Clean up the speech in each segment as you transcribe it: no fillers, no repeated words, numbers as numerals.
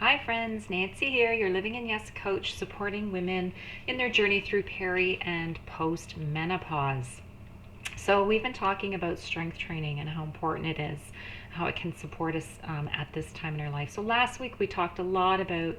Hi friends, Nancy here, your Living in Yes coach, supporting women in their journey through peri and post-menopause. So we've been talking about strength training and how important it is, how it can support us at this time in our life. So last week we talked a lot about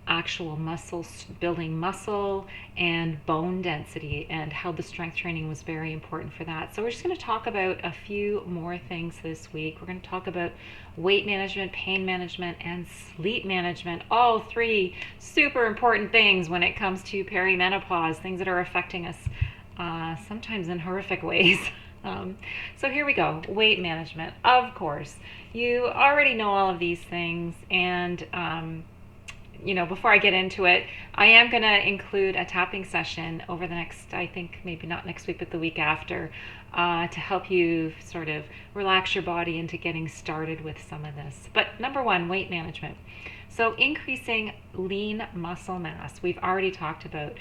actual muscles, building muscle and bone density, and how the strength training was very important for that. So we're just going to talk about a few more things this week. We're going to talk about weight management, pain management, and sleep management. All three super important things when it comes to perimenopause, things that are affecting us sometimes in horrific ways. So here we go. Weight management. Of course, you already know all of these things, and before I get into it, I am going to include a tapping session over the next, I think maybe not next week, but the week after, to help you sort of relax your body into getting started with some of this. But number one, weight management. So increasing lean muscle mass, we've already talked about,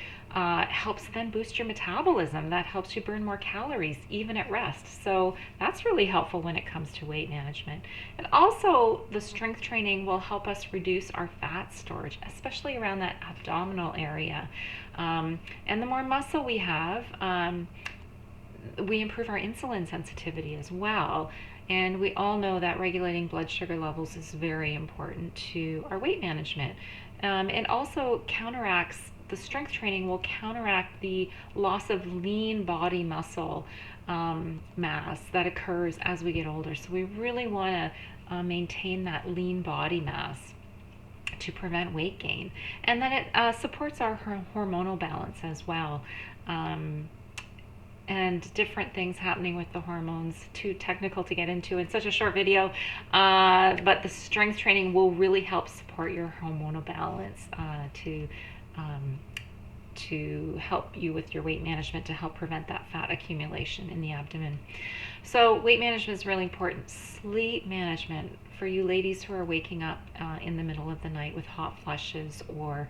helps then boost your metabolism. That helps you burn more calories even at rest. So that's really helpful when it comes to weight management. And also the strength training will help us reduce our fat storage, especially around that abdominal area. And the more muscle we have, we improve our insulin sensitivity as well. And we all know that regulating blood sugar levels is very important to our weight management. And also the strength training will counteract the loss of lean body muscle mass that occurs as we get older. So we really want to maintain that lean body mass to prevent weight gain. And then it supports our hormonal balance as well. And different things happening with the hormones, too technical to get into in such a short video, but the strength training will really help support your hormonal balance to help you with your weight management, to help prevent that fat accumulation in the abdomen. So weight management is really important. Sleep management, for you ladies who are waking up in the middle of the night with hot flushes, or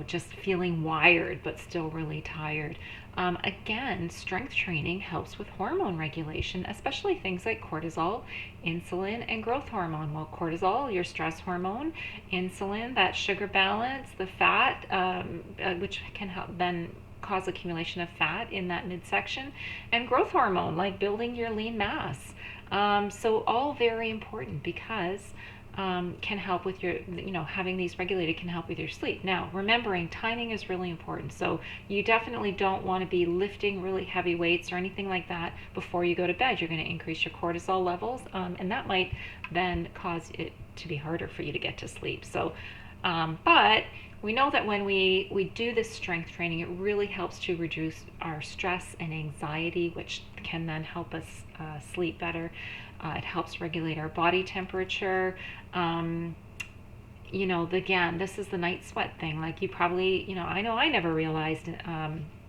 just feeling wired but still really tired. Again, strength training helps with hormone regulation, especially things like cortisol, insulin, and growth hormone. Well, cortisol, your stress hormone; insulin, that sugar balance; the fat, which can help then cause accumulation of fat in that midsection; and growth hormone, like building your lean mass. So all very important, because can help with your, having these regulated can help with your sleep. Now, remembering timing is really important. So you definitely don't want to be lifting really heavy weights or anything like that before you go to bed. You're going to increase your cortisol levels, and that might then cause it to be harder for you to get to sleep. So, but we know that when we do this strength training, it really helps to reduce our stress and anxiety, which can then help us sleep better. It helps regulate our body temperature. Again, this is the night sweat thing. Like you probably, I know I never realized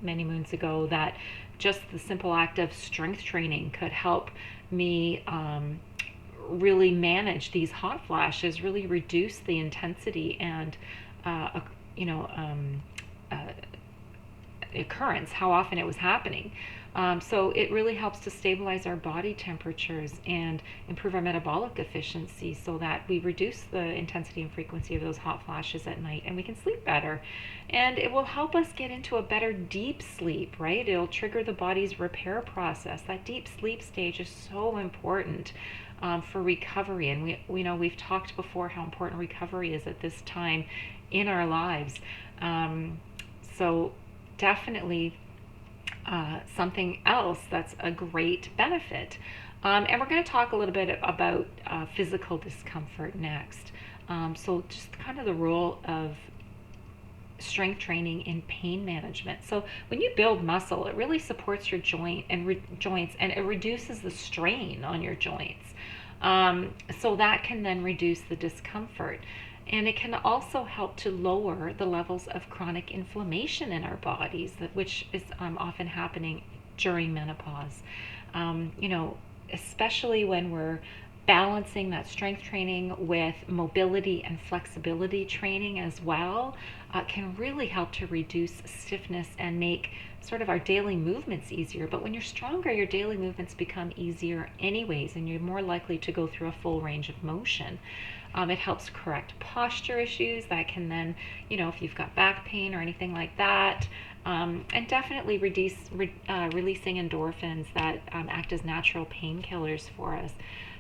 many moons ago that just the simple act of strength training could help me really manage these hot flashes, really reduce the intensity and occurrence, how often it was happening. So it really helps to stabilize our body temperatures and improve our metabolic efficiency, so that we reduce the intensity and frequency of those hot flashes at night, and we can sleep better. And it will help us get into a better deep sleep, right? It'll trigger the body's repair process. That deep sleep stage is so important for recovery. And we've talked before how important recovery is at this time in our lives. So definitely something else that's a great benefit. And we're going to talk a little bit about physical discomfort next. So just kind of the role of strength training in pain management. So when you build muscle, it really supports your joints, and it reduces the strain on your joints. So that can then reduce the discomfort. And it can also help to lower the levels of chronic inflammation in our bodies, which is often happening during menopause. Especially when we're balancing that strength training with mobility and flexibility training as well can really help to reduce stiffness and make sort of our daily movements easier. But when you're stronger, your daily movements become easier anyways, and you're more likely to go through a full range of motion. It helps correct posture issues that can then, if you've got back pain or anything like that, and definitely releasing endorphins that act as natural painkillers for us.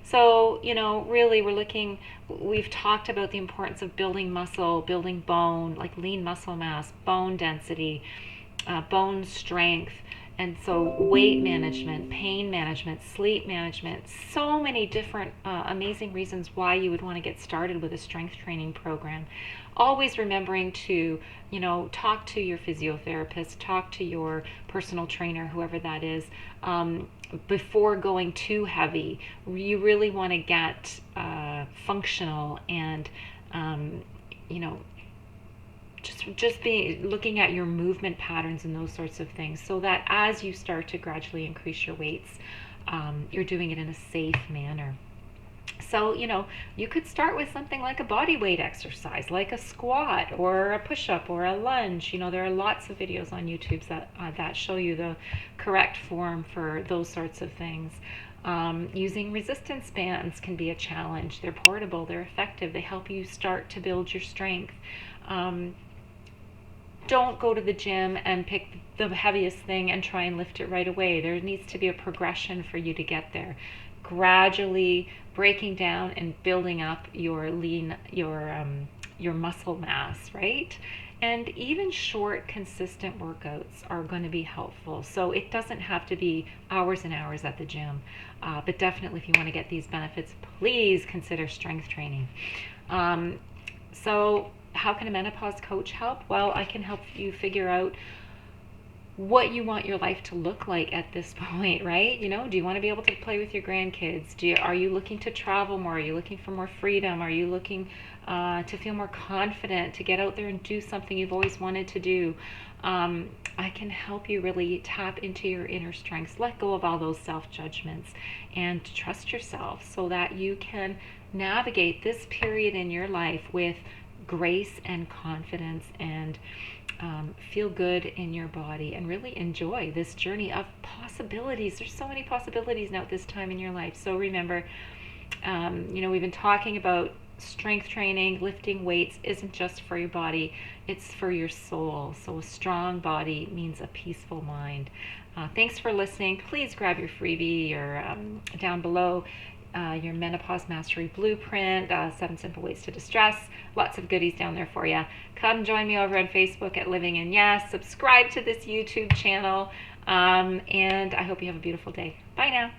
So, really we've talked about the importance of building muscle, building bone, like lean muscle mass, bone density, bone strength. And so weight management, pain management, sleep management, so many different amazing reasons why you would want to get started with a strength training program. Always remembering to, talk to your physiotherapist, talk to your personal trainer, whoever that is, before going too heavy. You really want to get functional and, just be looking at your movement patterns and those sorts of things, so that as you start to gradually increase your weights, you're doing it in a safe manner. So, you could start with something like a body weight exercise, like a squat or a push-up or a lunge. There are lots of videos on YouTube that show you the correct form for those sorts of things. Using resistance bands can be a challenge. They're portable, they're effective, they help you start to build your strength. Don't go to the gym and pick the heaviest thing and try and lift it right away. There needs to be a progression for you to get there. Gradually breaking down and building up your muscle mass, right? And even short, consistent workouts are going to be helpful. So it doesn't have to be hours and hours at the gym, but definitely if you want to get these benefits, please consider strength training. So how can a menopause coach help? Well, I can help you figure out what you want your life to look like at this point, right? Do you want to be able to play with your grandkids? Are you looking to travel more? Are you looking for more freedom? Are you looking to feel more confident, to get out there and do something you've always wanted to do? I can help you really tap into your inner strengths, let go of all those self-judgments, and trust yourself so that you can navigate this period in your life with grace and confidence, and feel good in your body, and really enjoy this journey of possibilities. There's so many possibilities now at this time in your life. So remember, we've been talking about strength training. Lifting weights isn't just for your body, it's for your soul. So a strong body means a peaceful mind. Thanks for listening. Please grab your freebie, or down below, your Menopause Mastery Blueprint, 7 Simple Ways to Distress. Lots of goodies down there for you. Come join me over on Facebook at Living in Yes. Subscribe to this YouTube channel, and I hope you have a beautiful day. Bye now.